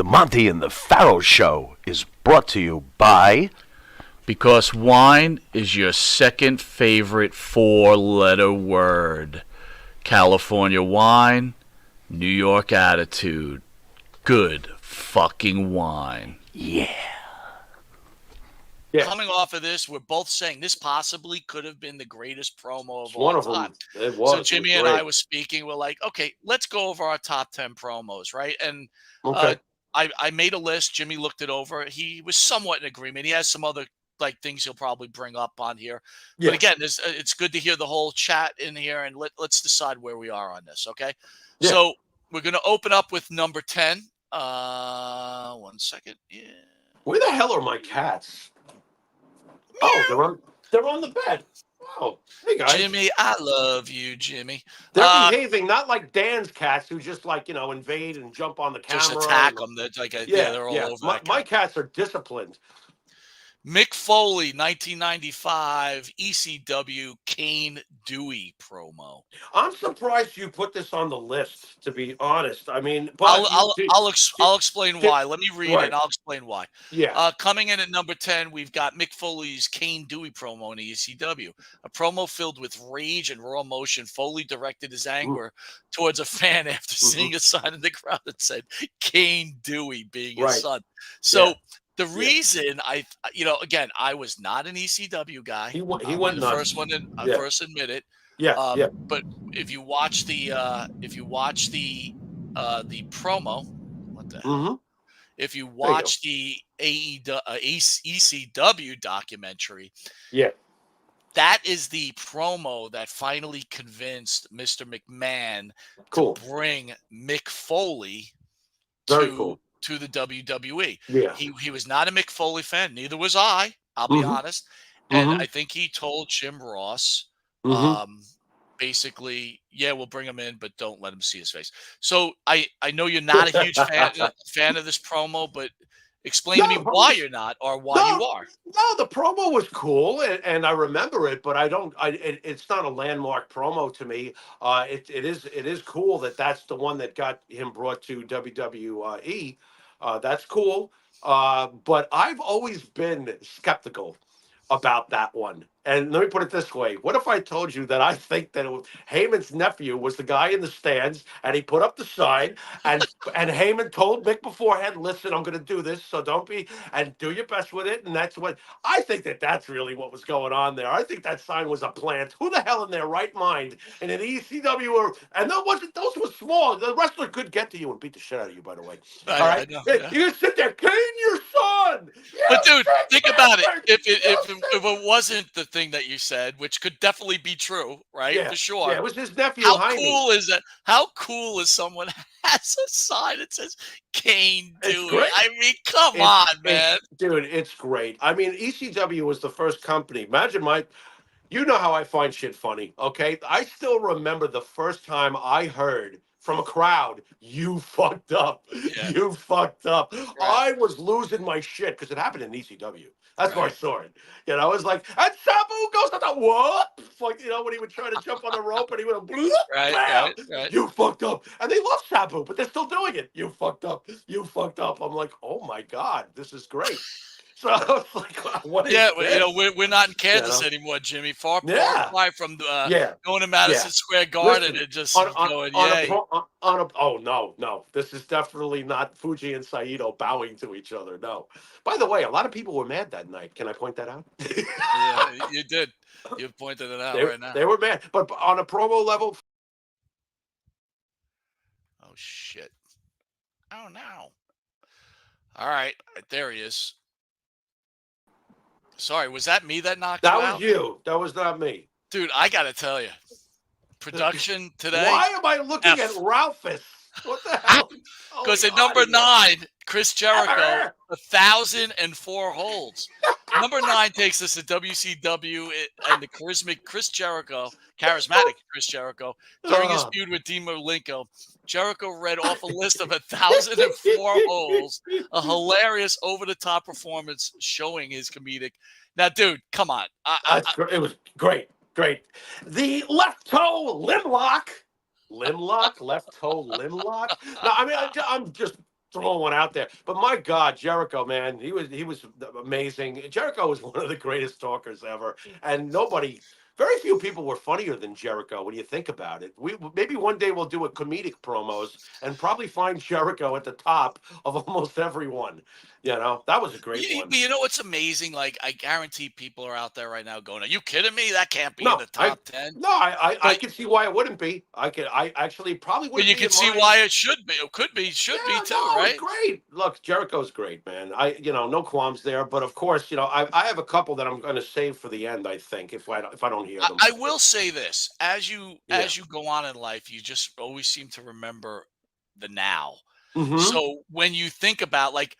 The Monty and the Pharaoh Show is brought to you by... Because wine is your second favorite four-letter word. California wine, New York attitude. Good fucking wine. Yeah. Coming off of this, we're both saying this possibly could have been the greatest promo of One all of them. time. It was. So Jimmy It was and I great. were speaking. We're like, okay, let's go over our top 10 promos, right? And Okay. I made a list. Jimmy looked it over. He was somewhat in agreement. He has some other things he'll probably bring up on here. Yeah. But again, it's good to hear the whole chat in here, and let's decide where we are on this, okay? Yeah. So we're going to open up with number 10. 1 second. Yeah. Where the hell are my cats? Oh, they're on the bed. Oh, hey guys. Jimmy, I love you, Jimmy. They're behaving not like Dan's cats who just invade and jump on the camera. Just attack them. They're they're all over. My cats are disciplined. Mick Foley, 1995 ECW Kane Dewey promo. I'm surprised you put this on the list, to be honest. I mean, but I'll explain why. Let me read it and I'll explain why. Yeah. Coming in at number 10, we've got Mick Foley's Kane Dewey promo in ECW. A promo filled with rage and raw emotion. Foley directed his anger towards a fan after seeing a sign in the crowd that said Kane Dewey, being his son. So the reason again, I was not an ECW guy. He went the nuts. first one, and I first admit it. Yeah. But if you watch the promo, what the hell? If you watch the ECW documentary, that is the promo that finally convinced Mr. McMahon to bring Mick Foley to the WWE. Yeah. He was not a Mick Foley fan. Neither was I. I'll be honest. And I think he told Jim Ross, basically, we'll bring him in, but don't let him see his face. So I know you're not a huge fan of this promo, but explain to me why you're not, or why you are. No, the promo was cool, and I remember it, but it's not a landmark promo to me. It is cool that's the one that got him brought to WWE. That's cool. But I've always been skeptical about that one. And let me put it this way. What if I told you that I think that Heyman's nephew was the guy in the stands and he put up the sign and Heyman told Mick beforehand, listen, I'm going to do this, so don't be, and do your best with it. And that's what, I think that's really what was going on there. I think that sign was a plant. Who the hell in their right mind in an ECW, and those were small. The wrestler could get to you and beat the shit out of you, by the way. All right? You're going to sit there, Kane, your son. But dude, think about it. If it wasn't the thing that you said, which could definitely be true, right? Yeah, for sure. Yeah, it was his nephew. How cool is that? How cool is someone has a sign that says Kane Dewey? I mean, come on, man. Dude, it's great. I mean, ECW was the first company. Imagine you know how I find shit funny, okay? I still remember the first time I heard from a crowd, you fucked up. Yeah. You fucked up. Right. I was losing my shit because it happened in ECW. That's where I saw it. I was like, and Sabu goes, what? Like, when he would try to jump on the rope and he would right. You fucked up. And they love Sabu, but they're still doing it. You fucked up. You fucked up. I'm like, oh my God, this is great. So I was like, what is this? We're not in Kansas anymore, Jimmy. Far from going to Madison Square Garden and just going, no. This is definitely not Fuji and Saito bowing to each other. No. By the way, a lot of people were mad that night. Can I point that out? Yeah, you did. You pointed it out right now. They were mad. But on a promo level. Oh, shit. Oh, no. All right. There he is. Sorry, was that me that knocked you out? That was you. That was not me. Dude, I got to tell you. Production today. Why am I looking at Ralphus? What the hell? Because at number 9, Chris Jericho, 1,004 holds. Number 9 takes us to WCW and the charismatic Chris Jericho, during his feud with Dean Malenko. Jericho read off a list of 1,004 holes, a hilarious over-the-top performance showing his comedic. Now, dude, come on. It was great. The left toe limb lock. Left toe limb lock. No, I mean, I'm just throwing one out there. But my God, Jericho, man, he was amazing. Jericho was one of the greatest talkers ever, and very few people were funnier than Jericho when you think about it. We maybe one day we'll do a comedic promos and probably find Jericho at the top of almost everyone. That was a great one. But you know what's amazing? Like, I guarantee people are out there right now going, "Are you kidding me? That can't be in No, the top 10." I But can see why it wouldn't be. I actually probably but wouldn't you be can in see mine. why it should be. It could be, should be Yeah, too, no, it's right? great. Look, Jericho's great, man. No qualms there. But of course, I have a couple that I'm going to save for the end. I think if I don't hear them. I will say this: Yeah. as you go on in life, you just always seem to remember the now. Mm-hmm. So when you think about, like,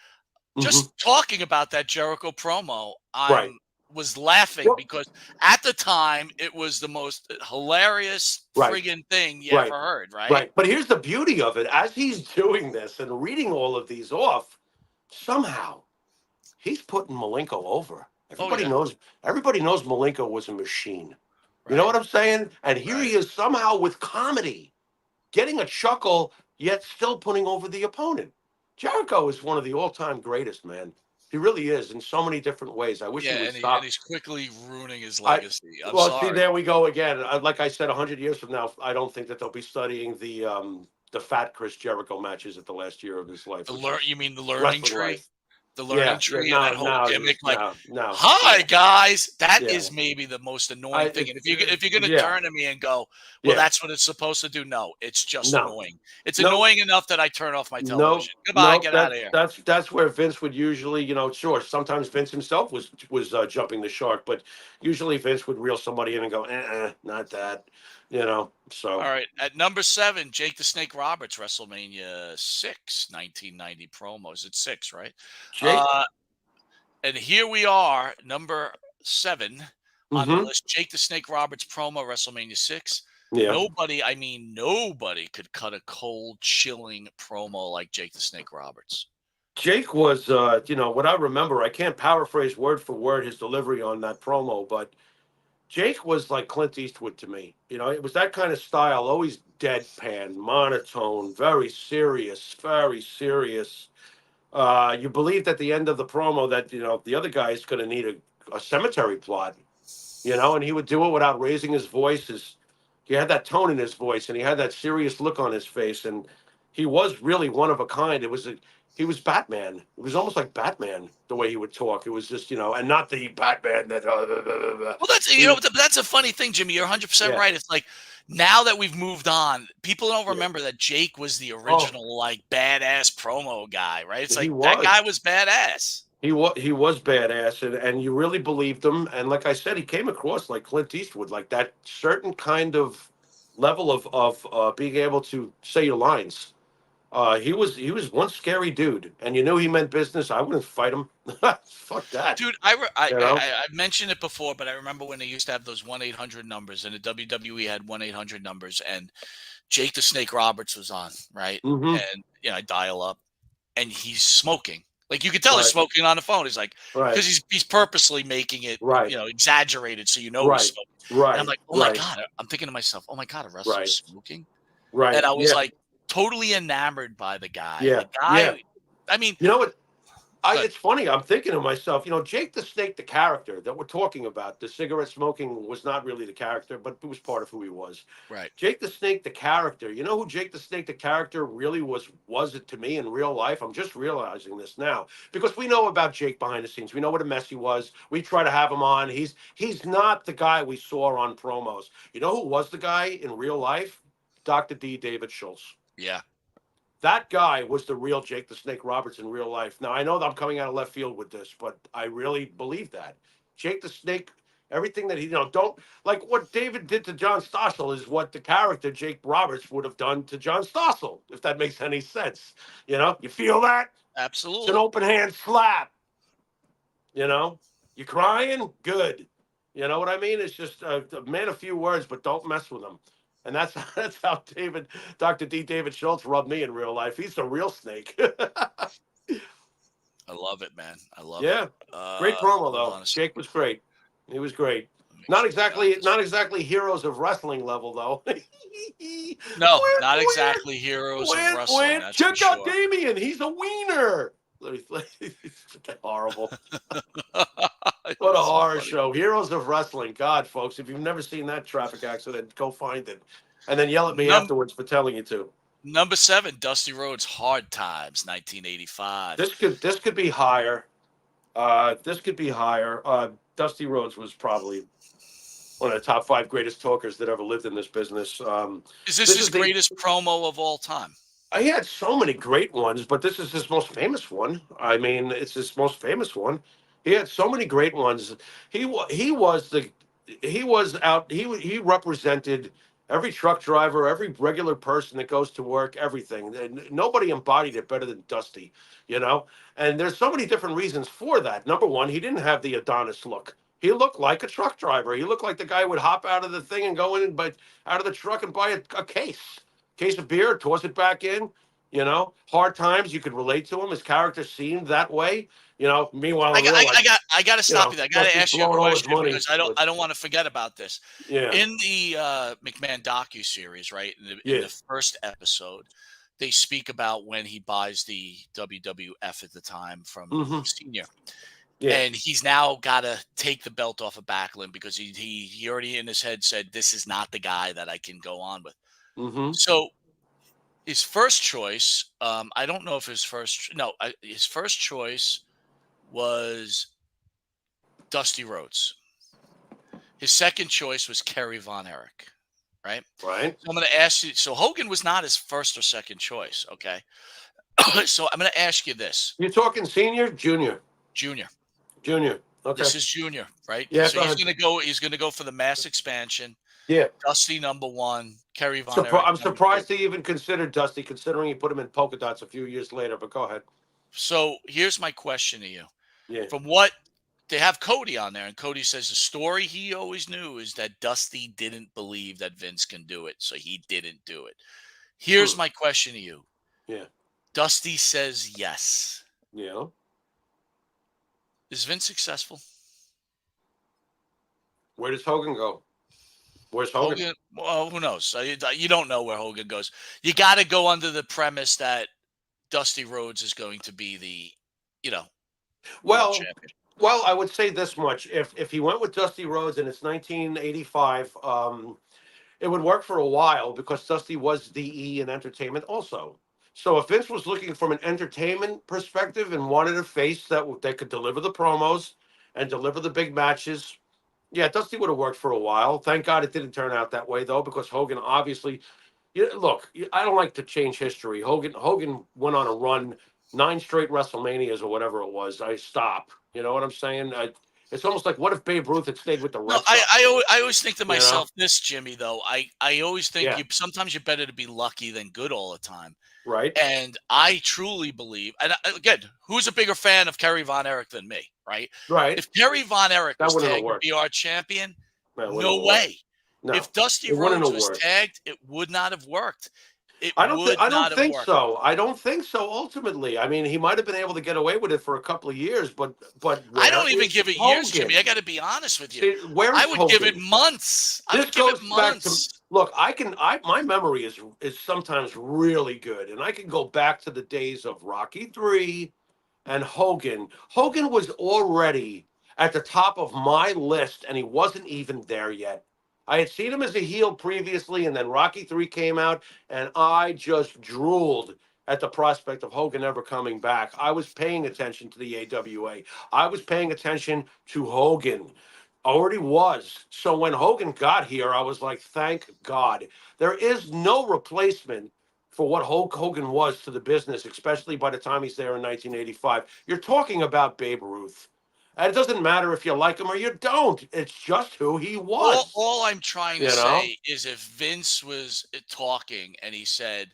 Mm-hmm. just talking about that Jericho promo, Right. was laughing Well, because at the time it was the most hilarious right. friggin' thing you Right. ever heard, right? Right. But here's the beauty of it: as he's doing this and reading all of these off, somehow he's putting Malenko over. Oh Everybody yeah, knows. Everybody knows Malenko was a machine. You know right, what I'm saying? And here he right. is somehow with comedy, getting a chuckle, yet still putting over the opponent. Jericho is one of the all-time greatest, man. He really is in so many different ways. I wish he Yeah, would and stop. he's quickly ruining his I legacy. I'm well, see, sorry. there we go again. Like I said, 100 years from now, I don't think that they'll be studying the fat Chris Jericho matches at the last year of his life, which is You mean the learning wrestling tree? life. The learning Yeah, yeah, tree and no, that whole no, gimmick, like, no, no, "Hi yeah, guys," that yeah. is maybe the most I annoying thing. And it's if you're gonna yeah, turn to me and go, "Well, yeah, that's what it's supposed to do," no, it's just no, annoying. It's no. annoying enough that I turn off my No, television. Goodbye, no, get out of here. that's where Vince would usually, sure. Sometimes Vince himself was jumping the shark, but usually Vince would reel somebody in and go, not that, All So right, at number 7, Jake the Snake Roberts, WrestleMania 6, 1990 promos. It's 6, right? Jake, Uh, and here we are, number 7 on the mm-hmm, list. Jake the Snake Roberts promo, WrestleMania 6. yeah, Nobody, I mean, nobody could cut a cold, chilling promo like Jake the Snake Roberts. Jake was, what I remember. I can't paraphrase word for word his delivery on that promo, but Jake was like Clint Eastwood to me. It was that kind of style, always deadpan, monotone, very serious, very serious. You believed at the end of the promo that the other guy is going to need a cemetery plot, and he would do it without raising his voice. He had that tone in his voice, and he had that serious look on his face, and he was really one of a kind. He was Batman. It was almost like Batman the way he would talk. It was just and not the Batman that. Well, that's He, that's a funny thing, Jimmy. You're 100% yeah, right. It's like, now that we've moved on, people don't yeah. remember that Jake was the Oh, original, like, badass promo guy, right? It's he like that guy was. was badass. He was badass, and you really believed him. And like I said, he came across like Clint Eastwood, like that certain kind of level of being able to say your lines. He was one scary dude, and you knew he meant business. I wouldn't fight him. Fuck that. Dude, You know. I've mentioned it before, but I remember when they used to have those 1-800 numbers, and the WWE had 1-800 numbers, and Jake the Snake Roberts was on, right? Mm-hmm. And I dial up, and he's smoking. Like, you could tell he's Right. smoking on the phone. He's like, Right. because he's purposely making it, Right. exaggerated, so he's Right. smoking. And I'm Right. like, oh my Right. god, I'm thinking to myself, oh my god, a Right. wrestler's smoking, and Right. I was Yeah. like totally enamored by the guy. Yeah. The Yeah. guy, I mean, You know what? good, It's funny. I'm thinking to myself, Jake the Snake, the character that we're talking about, the cigarette smoking was not really the character, but it was part of who he was. right? Jake the Snake, the character. You know who Jake the Snake, the character, really was it to me in real life? I'm just realizing this now because we know about Jake behind the scenes. We know what a mess he was. We try to have him on. He's not the guy we saw on promos. You know who was the guy in real life? Dr. D. David Schultz. Yeah. That guy was the real Jake the Snake Roberts in real life. Now I know that I'm coming out of left field with this, but I really believe that Jake the Snake, everything that he don't like what David did to John Stossel is what the character Jake Roberts would have done to John Stossel, if that makes any sense. You feel that? It's an Absolutely. open hand slap. You crying? Good. You know what I mean? It's just a man of few words, but don't mess with him. And that's that's how Dr. D. David Schultz rubbed me in real life. He's the real snake. I love it, man. I love it. Yeah. Great promo Hold though. on a Jake second. was great. He was great. Not Make sure we got exactly, this. not exactly heroes of wrestling level though. No, Win, not win, exactly heroes of win, wrestling. win. That's for Check out sure. Damien. He's a wiener. It's horrible. What a It's so horror funny. show. Heroes of Wrestling. God, folks, if you've never seen that traffic accident, go find it. And then yell at me Num- afterwards for telling you to. Number 7, Dusty Rhodes, Hard Times, 1985. This could be higher. This could be higher. Dusty Rhodes was probably one of the top 5 greatest talkers that ever lived in this business. Is this This his is the greatest promo of all time? He had so many great ones, but this is his most famous one. I mean, it's his most famous one. He had so many great ones. He was the he was out. He represented every truck driver, every regular person that goes to work, everything. And nobody embodied it better than Dusty, you know. And there's so many different reasons for that. Number one, he didn't have the Adonis look. He looked like a truck driver. He looked like the guy who would hop out of the thing and go in, but out of the truck and buy a case of beer, toss it back in. Hard times. You could relate to him. His character seemed that way. Meanwhile, I in got, real I got to stop you there. I got to Dusty's ask you a blowing all his question money. because I don't want to forget about this. Yeah, In the McMahon docu-series, right, in yeah, the first episode, they speak about when he buys the WWF at the time from mm-hmm, Senior. yeah, And he's now got to take the belt off of Backlund because he already in his head said, this is not the guy that I can go on with. mm-hmm. So his first choice, I don't know if his first choice was Dusty Rhodes. His second choice was Kerry Von Erich, right? Right. So I'm going to ask you. So Hogan was not his first or second choice, okay? So I'm going to ask you this, You're talking senior, junior, Junior. junior. Okay. This is Junior, right? Yeah. So Go he's ahead. going to go. He's going to go for the mass expansion. Yeah. Dusty number 1, Kerry Von Erich. I'm number surprised 2. he even considered Dusty, considering he put him in polka dots a few years later. But go ahead. So here's my question to you. Yeah. From what they have Cody on there, and Cody says the story he always knew is that Dusty didn't believe that Vince can do it, so he didn't do it. Here's my question to you. Yeah. Dusty says yes. Yeah. Is Vince successful? Where does Hogan go? Where's Hogan? Well, who knows? You don't know where Hogan goes. You got to go under the premise that Dusty Rhodes is going to be the, world champion. Well, I would say this much: if he went with Dusty Rhodes and it's 1985, it would work for a while because Dusty was DE in entertainment also. So if Vince was looking from an entertainment perspective and wanted a face that could deliver the promos and deliver the big matches, yeah, Dusty would have worked for a while. Thank God it didn't turn out that way though, because Hogan obviously. Look, I don't like to change history. Hogan went on a run, 9 straight WrestleManias or whatever it was. I stop. You know what I'm saying? It's almost like, what if Babe Ruth had stayed with the Red No, Sox? I always think to myself, this, Jimmy, though, I always think Yeah. sometimes you're better to be lucky than good all the time. Right. And I truly believe, and again, who's a bigger fan of Kerry Von Erich than me, right? Right. If Kerry Von Erich That was wouldn't have tagged to worked. be our champion, That wouldn't no have way. worked. No, If Dusty it wouldn't Rhodes have was worked. tagged, it would not have worked. I don't think so. I don't think so. Ultimately, I mean, he might have been able to get away with it for a couple of years, but I don't even give it years, Hogan? Jimmy. I got to be honest with you. Where is I would give it Hogan? months. I This would give it goes back to months. look. My memory is sometimes really good, and I can go back to the days of Rocky III and Hogan. Hogan was already at the top of my list, and he wasn't even there yet. I had seen him as a heel previously, and then Rocky III came out, and I just drooled at the prospect of Hogan ever coming back. I was paying attention to the AWA. I was paying attention to Hogan. Already was. So when Hogan got here, I was like, thank God. There is no replacement for what Hulk Hogan was to the business, especially by the time he's there in 1985. You're talking about Babe Ruth. And it doesn't matter if you like him or you don't. It's just who he was. All I'm trying to say is if Vince was talking and he said,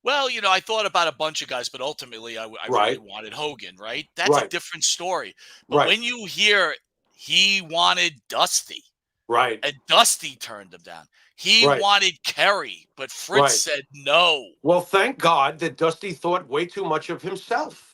well, I thought about a bunch of guys, but ultimately I really wanted Hogan, right? That's a different story. But when you hear he wanted Dusty, right, and Dusty turned him down. He wanted Kerry, but Fritz said no. Well, thank God that Dusty thought way too much of himself.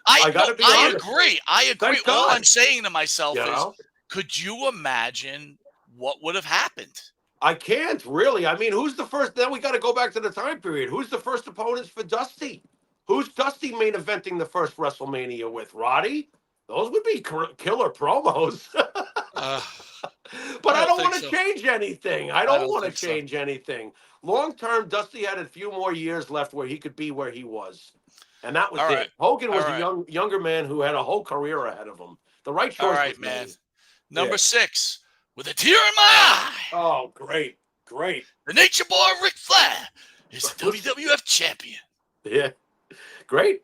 I gotta be honest. agree. I agree. All I'm saying to myself is Could you imagine what would have happened? I can't really. I mean, who's the first? Then we got to go back to the time period. Who's the first opponents for Dusty? Who's Dusty main eventing the first WrestleMania with? Roddy? Those would be killer promos. Uh, But I I don't don't think want to so. change anything. I I don't don't want to think so. change anything. Long term, Dusty had a few more years left where he could be where he was, and that was All right. it. Hogan All was a right. younger man who had a whole career ahead of him. The right All choice right, was man. made. Number Yeah. 6, with a tear in my eye, Oh, great. the Nature Boy Ric Flair is the WWF champion. Yeah, great.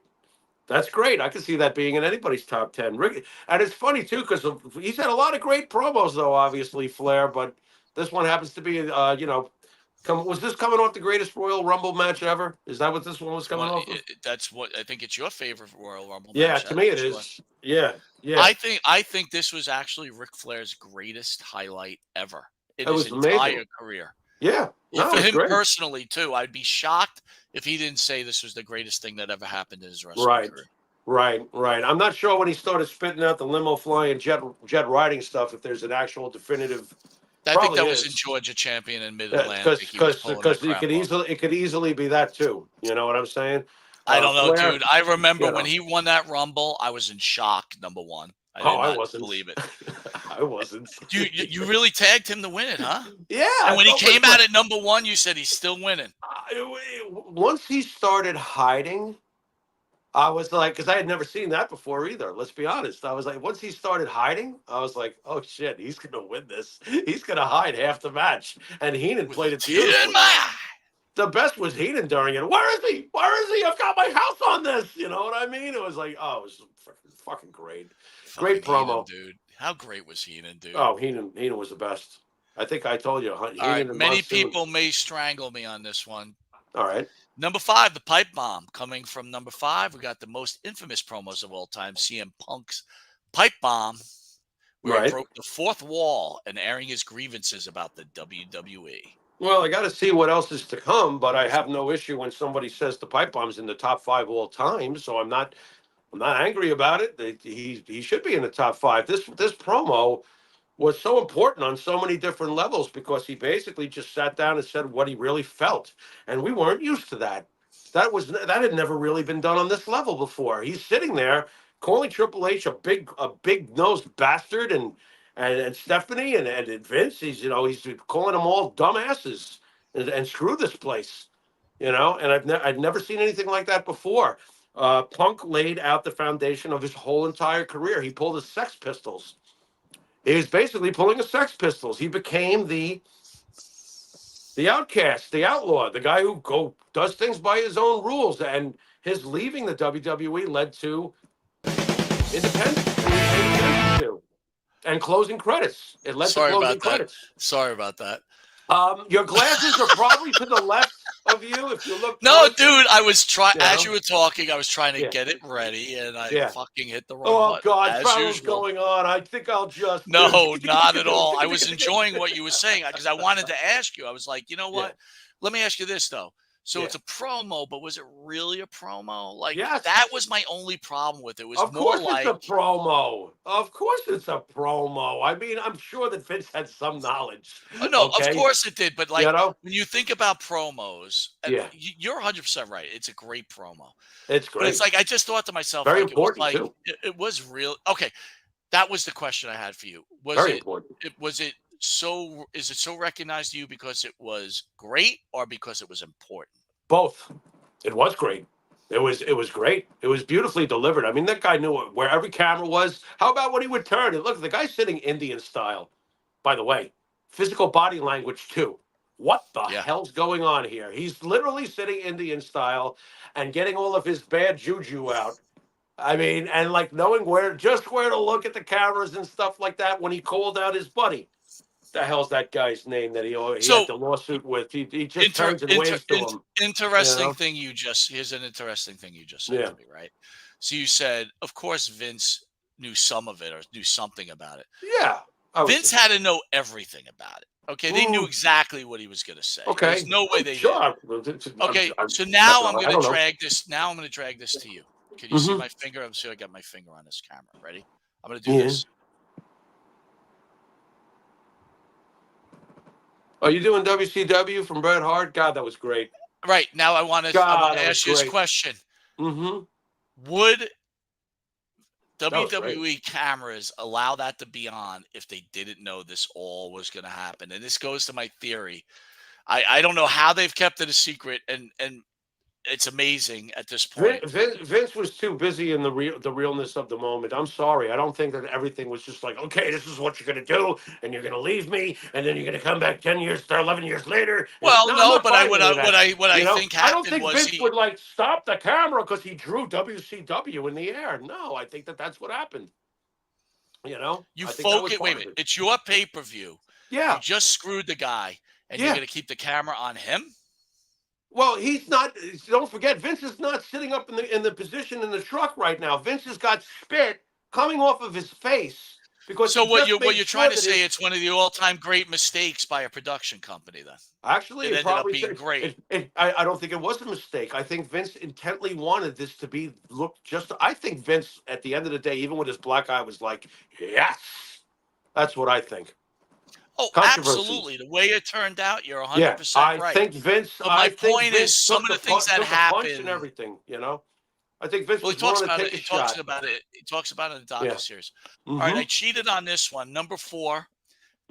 That's great. I can see that being in anybody's top 10. And it's funny, too, because he's had a lot of great promos, though, obviously, Flair. But this one happens to be, was this coming off the greatest Royal Rumble match ever? Is that what this one was coming off of? That's what I think. It's your favorite Royal Rumble Yeah, match. to me it is. Yeah. I think this was actually Ric Flair's greatest highlight ever in It his was entire amazing. career. Yeah. No, For it was him great. personally, too, I'd be shocked if he didn't say this was the greatest thing that ever happened in his wrestling career. Right. I'm not sure when he started spitting out the limo flying jet riding stuff if there's an actual definitive. I think that Probably was in is. Georgia Champion in Mid Atlantic. Because it could easily be that too. You know what I'm saying? I don't know, Flair, dude. I remember you when know. he won that Rumble, I was in shock. Number one, I did I not wasn't. believe it. I wasn't. You really tagged him to win it, huh? Yeah. And when he came out at number 1, you said he's still winning. Once he started hiding, I was like, because I had never seen that before either. Let's be honest. I was like, once he started hiding, I was like, oh shit, he's gonna win this. He's gonna hide half the match. And Heenan played it Tear in beautifully. my eye. The best was Heenan during it. Where is he? I've got my house on this. You know what I mean? It was like, oh, it was fucking great. Great promo, Heenan, dude. How great was Heenan, dude? Oh, Heenan was the best. I think I told you. All right, many people may strangle me on this one. All right. Number 5, the pipe bomb. Coming from number 5, we got the most infamous promos of all time, CM Punk's pipe bomb, where he broke the fourth wall and airing his grievances about the WWE. Well, I got to see what else is to come, but I have no issue when somebody says the pipe bomb's in the top 5 all time. So I'm not angry about it. He should be in the top 5. This promo was so important on so many different levels because he basically just sat down and said what he really felt, and we weren't used to that. That had never really been done on this level before. He's sitting there calling Triple H a big nosed bastard, and Stephanie and Vince. He's calling them all dumbasses and screw this place, and I'd never seen anything like that before. Punk laid out the foundation of his whole entire career. He pulled his Sex Pistols. He was basically pulling a Sex Pistols. He became the outcast, the outlaw, the guy who does things by his own rules. And his leaving the WWE led to independence and closing credits. It led to closing credits. Sorry about that. Your glasses are probably to the left of you if you look. No, dude, I was trying as you were talking. I was trying to get it ready, and I fucking hit the wrong button. God, as what's going on? I think I'll just no, not at all. I was enjoying what you were saying because I wanted to ask you. I was like, you know what? Let me ask you this though. So it's a promo, but was it really a promo? Like that was my only problem with it. It was more like it's a promo. Of course it's a promo. I mean, I'm sure that Vince had some knowledge. No, of course it did. But like when you think about promos, you're 100% right. It's a great promo. It's great. But it's like I just thought to myself, very like, important too. It was real. Okay, that was the question I had for you. Important. Is it so recognized to you because it was great or because it was important? Both. It was great. It was great. It was beautifully delivered. I mean, that guy knew where every camera was. How about when he would turn? And look, the guy's sitting Indian style. By the way, physical body language too. What the hell's going on here? He's literally sitting Indian style and getting all of his bad juju out. I mean, and like knowing where to look at the cameras and stuff like that when he called out his buddy. The hell's that guy's name that he had the lawsuit with? He just turns and waves to him. Interesting thing here's an interesting thing you just said to me, right? So you said, of course, Vince knew some of it or knew something about it. Yeah. Vince had to know everything about it. Okay, they knew exactly what he was going to say. Okay, there's no way they did. Okay, so now I'm going to drag this. Now I'm going to drag this to you. Can you see my finger? I'm sure I got my finger on this camera. Ready? I'm going to do this. Are you doing WCW from Bret Hart? God, that was great. Right now, I want God, to that was ask you this great. question: Mm-hmm. would That was great. WWE cameras allow that to be on if they didn't know this all was going to happen? And this goes to my theory. I don't know how they've kept it a secret, and it's amazing at this point. Vince was too busy in the realness of the moment. I'm sorry. I don't think that everything was just like, okay, this is what you're gonna do, and you're gonna leave me, and then you're gonna come back 10 years, 11 years later. Well, No, I'm no, not but I buying what any I of what that. I what I think I don't happened think was Vince he. would like stop the camera because he drew WCW in the air. No, I think that that's what happened. You I think that was focus. Wait a part of minute. it. It's your pay per view. You Yeah, just screwed the guy, and you're yeah. going to keep the camera on him. Well, he's not. Don't forget, Vince is not sitting up in the position in the truck right now. Vince has got spit coming off of his face because So he just what made you're trying sure to that say? his. It's one of the all time great mistakes by a production company. Then Actually, it it ended up probably being said great. I don't think it was a mistake. I think Vince intently wanted this to be look just. I think Vince, at the end of the day, even with his black eye, was like, "Yes." That's what I think. Oh, Controversy. absolutely. The way it turned out, you're Yeah, 100% I right. think Vince. But I my think point is, Vince some of the things that took the punch and happen. everything. I think Vince Well, he was talks willing to about it. take a He talks shot. about it. He talks about it in the Yeah. docuseries. All right, I Mm-hmm. cheated on this one. Number 4,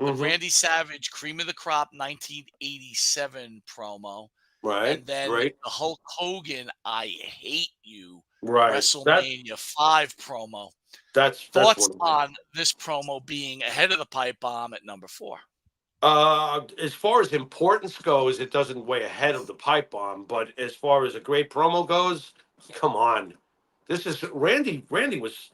the Mm-hmm. Randy Savage Cream of the Crop 1987 promo, Right. and then Right. the Hulk Hogan I Hate You Right. WrestleMania 5 promo. That's Thoughts one of mine. on this promo being ahead of the pipe bomb at number 4? As far as importance goes, it doesn't weigh ahead of the pipe bomb. But as far as a great promo goes, come on, this is Randy. Randy was.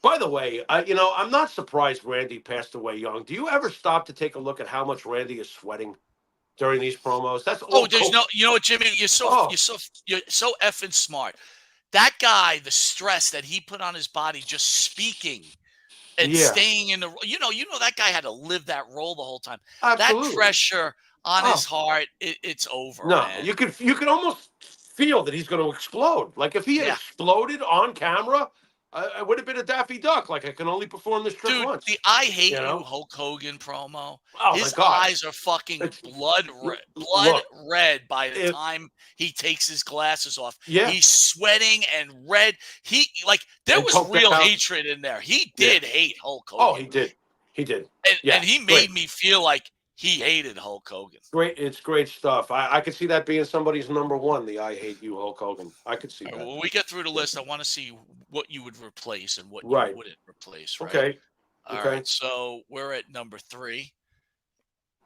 By the way, I'm not surprised Randy passed away young. Do you ever stop to take a look at how much Randy is sweating during these promos? That's Oh, all. there's no, you know what, Jimmy? Oh, You're so effing smart. That guy, the stress that he put on his body just speaking and yeah, staying in the, that guy had to live that role the whole time. That absolutely. pressure on his Oh, heart, it's over, no, man. you could almost feel that he's going to explode. Like if he had Yeah. exploded on camera, I would have been a Daffy Duck. Like I can only perform this trick Dude, once. the I You Hate You know? Hulk Hogan promo, Oh my his God! eyes are fucking It's blood look red by the if time he takes his glasses off. yeah, He's sweating and red. There and was Coke the real house. hatred in there. He Yeah. did hate Hulk Oh, Hogan. he did. And Yeah, he made great, me feel like he hated Hulk Hogan. great. It's great stuff. I could see that being somebody's number one. The I hate you, Hulk Hogan. I could see All right, that. well, when we get through the list, I want to see what you would replace and what you Right. wouldn't replace, right? Okay. All Okay. right, so we're at number 3.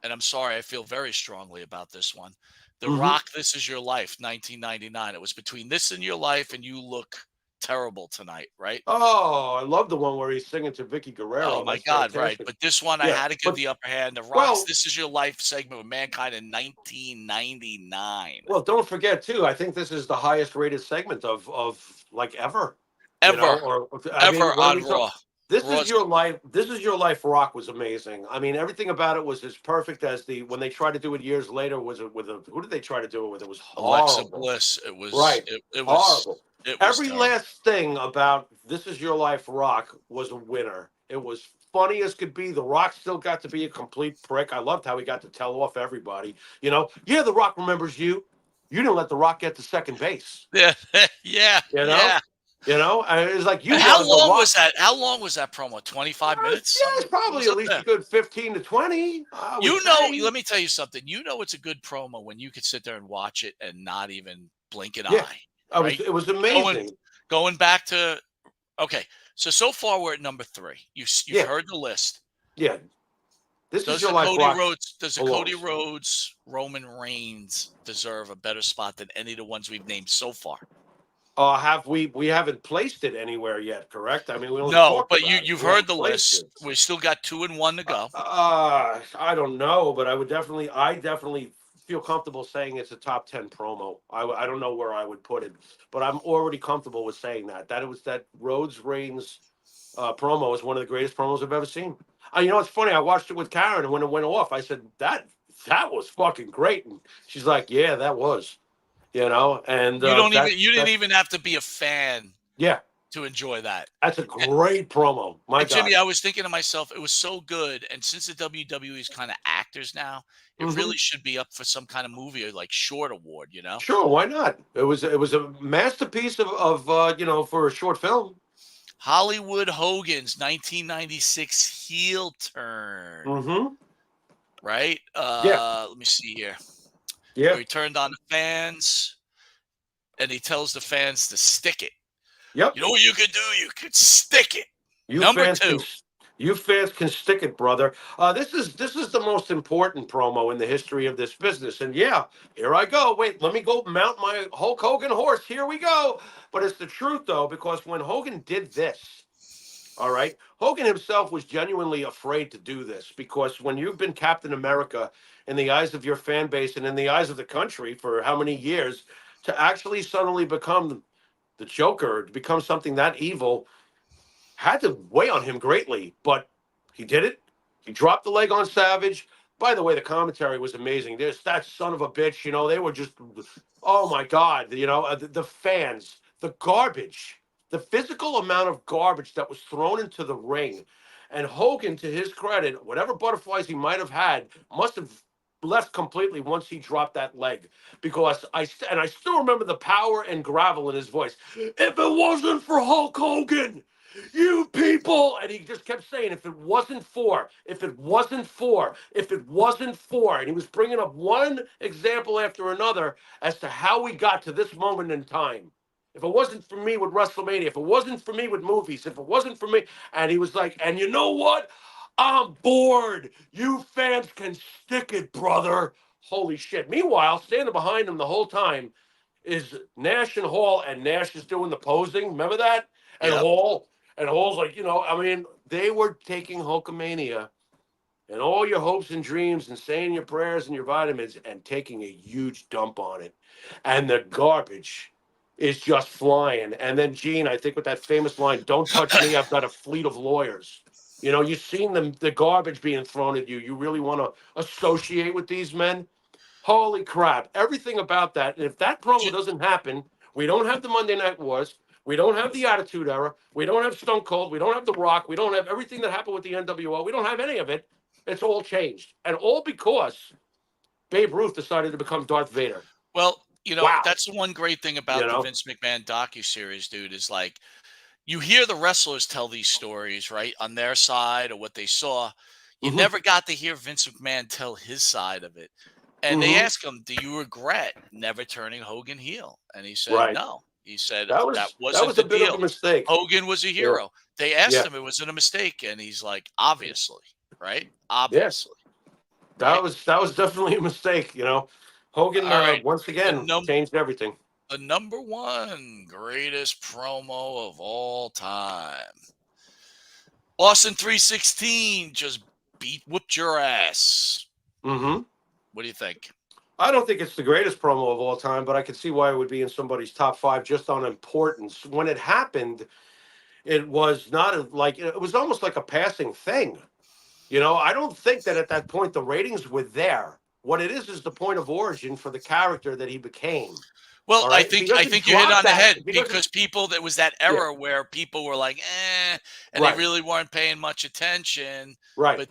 And I'm sorry, I feel very strongly about this one. The Mm-hmm. Rock, This Is Your Life, 1999. It was between This and Your Life and You Look Terrible Tonight, right? Oh, I love the one where he's singing to Vicky Oh Guerrero. my That's God, right. fantastic. But this one I Yeah, had to give but the upper hand. The Rock's well, This Is Your Life segment with Mankind in 1999. well, don't forget too. I think this is the highest rated segment of like ever. Ever, Or I mean, ever what are on we talking? Raw. This is Raw's your life. This is your life. Rock was amazing. I mean, everything about it was as perfect as the when they tried to do it years later. Was it with a who did they try to do it with? It was Alexa horrible. Bliss. It was Right, it, it was horrible. it was Every terrible. last thing about This Is Your Life, Rock was a winner. It was funny as could be. The Rock still got to be a complete prick. I loved how he got to tell off everybody. Yeah, The Rock remembers you. You didn't let The Rock get to second base. Yeah, yeah, You know, yeah. and it's like you And how wanted The long Rock. was that? How long was that promo? 25 minutes? Yeah, it's It probably was at up least a there. good 15 to 20, I would Let say. me tell you something. It's a good promo when you could sit there and watch it and not even blink an Yeah, eye, right? it was Going amazing. going back to okay. So far we're at number 3. You've Yeah, heard the list. yeah. This Is Your Life, Rock Does the Cody belongs. Rhodes Roman Reigns deserve a better spot than any of the ones we've named so far? Have we haven't placed it anywhere yet, correct? I mean, we only No, talked but about it. you've We heard haven't the placed list. it. We still got 2 and 1 to go. I don't know, but I definitely feel comfortable saying it's a top 10 promo. I don't know where I would put it, but I'm already comfortable with saying that Rhodes Reigns promo is one of the greatest promos I've ever seen. It's funny. I watched it with Karen, and when it went off, I said that was fucking great, and she's like, "Yeah, that was." And You that didn't that even have to be a fan yeah, to enjoy that. That's a great promo. My And Jimmy, God. I was thinking to myself, it was so good. And since the WWE is kind of actors now, it Hmm. really should be up for some kind of movie or like short award, you know? Sure, why not? It was a masterpiece of for a short film. Hollywood Hogan's 1996 heel turn, Hmm. right? Yeah. Let me see here. Where Yeah. he turned on the fans and he tells the fans to stick it. Yep. You know what you could do? You could stick it. You Number fans can two. you fans can stick it, brother. This is the most important promo in the history of this business. And yeah, here I go. Wait, let me go mount my Hulk Hogan horse. Here we go. But it's the truth though, because when Hogan did this, all right, Hogan himself was genuinely afraid to do this because when you've been Captain America in the eyes of your fan base and in the eyes of the country for how many years, to actually suddenly become the Joker, to become something that evil had to weigh on him greatly, but he did it. He dropped the leg on Savage. By the way, the commentary was amazing. This that son of a bitch, they were just, oh my god, the fans, the garbage, the physical amount of garbage that was thrown into the ring, and Hogan, to his credit, whatever butterflies he might have had, must have left completely once he dropped that leg because I still remember the power and gravel in his voice. If it wasn't for Hulk Hogan, you people, and he just kept saying, if it wasn't for, if it wasn't for, if it wasn't for, and he was bringing up one example after another as to how we got to this moment in time. If it wasn't for me with WrestleMania, if it wasn't for me with movies, if it wasn't for me, and he was like, and you know what? I'm bored. You fans can stick it, brother. Holy shit. Meanwhile, standing behind him the whole time is Nash and Hall, and Nash is doing the posing. Remember that? And Yep. Hall's like, they were taking Hulkamania and all your hopes and dreams and saying your prayers and your vitamins and taking a huge dump on it. And the garbage is just flying. And then Gene, I think with that famous line, don't touch me, I've got a fleet of lawyers. You've seen the garbage being thrown at you. You really want to associate with these men? Holy crap. Everything about that. And if that promo J- doesn't happen, we don't have the Monday Night Wars. We don't have the Attitude Era. We don't have Stone Cold. We don't have The Rock. We don't have everything that happened with the NWO. We don't have any of it. It's all changed. And all because Babe Ruth decided to become Darth Vader. Well, Wow. that's the one great thing You about the know? Vince McMahon docuseries, dude, is like you hear the wrestlers tell these stories, right, on their side or what they saw. You Mm-hmm. never got to hear Vince McMahon tell his side of it. And they Mm-hmm. ask him, "Do you regret never turning Hogan heel?" And he said, Right. "No." He said, That "That was that wasn't was the a bit of a deal. mistake. Hogan was a Yeah. hero." They asked Yeah. him, "It wasn't a mistake," and he's like, "Obviously, right? Yeah. Obviously, That right?" was that was definitely a mistake. Hogan All right, once the again num changed everything. the number one greatest promo of all time. Austin 316 just whooped your ass. Mm-hmm. What do you think? I don't think it's the greatest promo of all time, but I can see why it would be in somebody's top five just on importance. When it happened, it was not like it was almost like a passing thing. I don't think that at that point the ratings were there. What it is the point of origin for the character that he became. Well, All I right. If he think I doesn't think you hit drop on the that, head if he doesn't, because people that was that yeah, era where people were like, and they right, really weren't paying much attention. right, But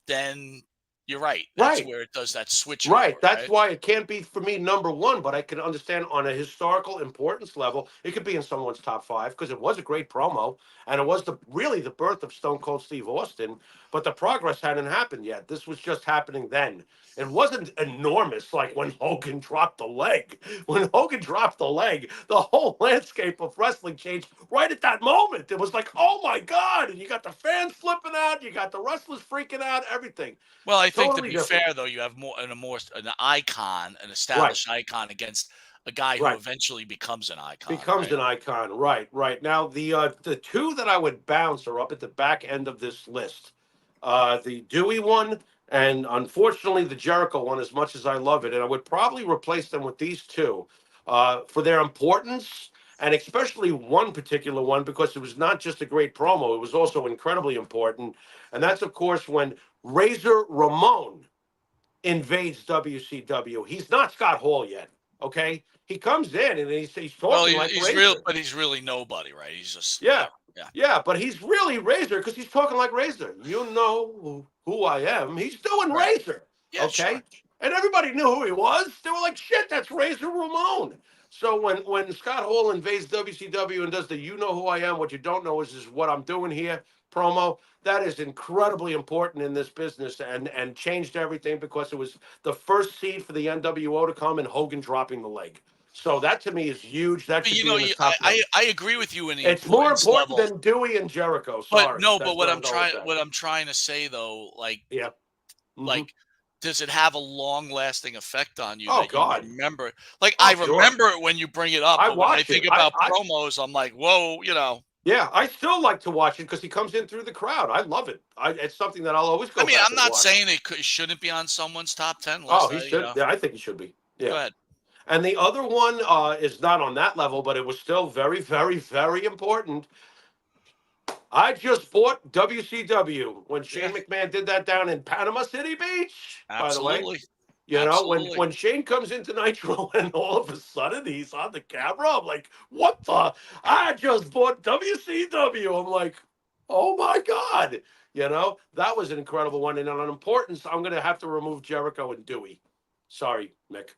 then you're right. That's right. where it does that switch over, Right. That's right? why it can't be for me number one, but I can understand on a historical importance level, it could be in someone's top five because it was a great promo and it was really the birth of Stone Cold Steve Austin, but the progress hadn't happened yet. This was just happening then. It wasn't enormous like when Hogan dropped the leg. When Hogan dropped the leg, the whole landscape of wrestling changed right at that moment. It was like, oh my God. And you got the fans flipping out, you got the wrestlers freaking out, everything. Well, I think to Totally be different. fair though, you have an icon, an Right. established icon against a guy who Right. eventually becomes an icon, Becomes right? an icon. Right, right. Now the two that I would bounce are up at the back end of this list. The Dewey one and unfortunately the Jericho one, as much as I love it. And I would probably replace them with these two for their importance, and especially one particular one because it was not just a great promo, it was also incredibly important. And that's of course when Razor Ramon invades WCW. He's not Scott Hall yet. Okay. he comes in and he's Well, talking like he's Razor. real, but he's really nobody, right? He's just Yeah. whatever. Yeah. Yeah, but he's really Razor because he's talking like Razor. You know who I am. He's doing Right. Razor. Yeah, Okay. sure. And everybody knew who he was. They were like, shit, that's Razor Ramon. So when Scott Hall invades WCW and does the "you know who I am, what you don't know is what I'm doing here" promo, that is incredibly important in this business and changed everything because it was the first seed for the NWO to come and Hogan dropping the leg. So that to me is huge. That But should be in the top 10. I agree with you in the It's more importance important level. than Dewey and Jericho. But Sorry, no, but that's what I'm going with that. what I'm trying to say though, Yeah. like, does it have a long lasting effect on you Oh that you God. remember? Like, Oh, I sure. remember it when you bring it up, I but when I watch think it. about promos, I'm like, whoa, Yeah, I still like to watch it because he comes in through the crowd. I love it. It's something that I'll always go I mean, back I'm and not watch. saying it shouldn't be on someone's top 10 Oh, list. he should. Yeah, I think he should be. Go Yeah. ahead. And the other one is not on that level, but it was still very, very, very important. I just bought WCW when Shane McMahon did that down in Panama City Beach, by the way. Absolutely. You know, when Absolutely. when Shane comes into Nitro and all of a sudden he's on the camera, I'm like, what the? I just bought WCW. I'm like, oh my God. You know, that was an incredible one. And on importance, I'm going to have to remove Jericho and Dewey. Sorry, Mick.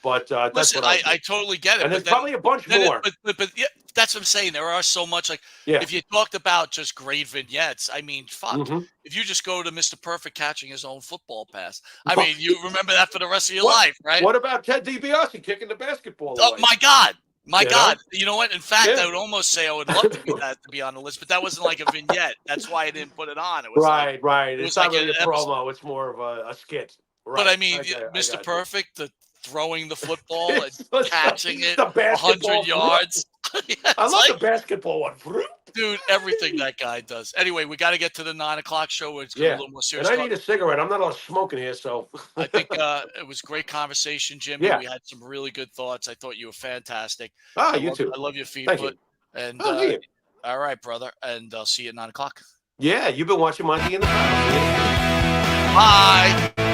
But that's Listen, what I totally get it. And but there's probably a bunch more. But yeah, that's what I'm saying. There are so much. Like, Yeah. if you talked about just great vignettes, I mean, fuck. Mhm. If you just go to Mr. Perfect catching his own football pass, I mean, you remember that for the rest of your life, right? What about Ted DiBiase kicking the basketball Oh away? my God. My You know? God. You know what? In fact, Yeah. I would almost say I would love to be that to be on the list, but that wasn't like a vignette. That's why I didn't put it on. It was Right. it It's was not like really an a promo. It's more of a skit. Right. But I mean, I Mr. got you. Perfect, the throwing the football and It's catching the it basketball 100 yards. Yeah, I it's love like, the basketball one. dude, everything that guy does. Anyway, we got to get to the 9 o'clock show where it's going to be a little more And serious. I need a cigarette. I'm not allowed smoking here, so. I think it was great conversation, Jimmy. Yeah. We had some really good thoughts. I thought you were fantastic. You too. I love your Thank feedback. you. And Thank you. all right, brother. And I'll see you at 9 o'clock. Yeah, you've been watching Monty in the House. Bye.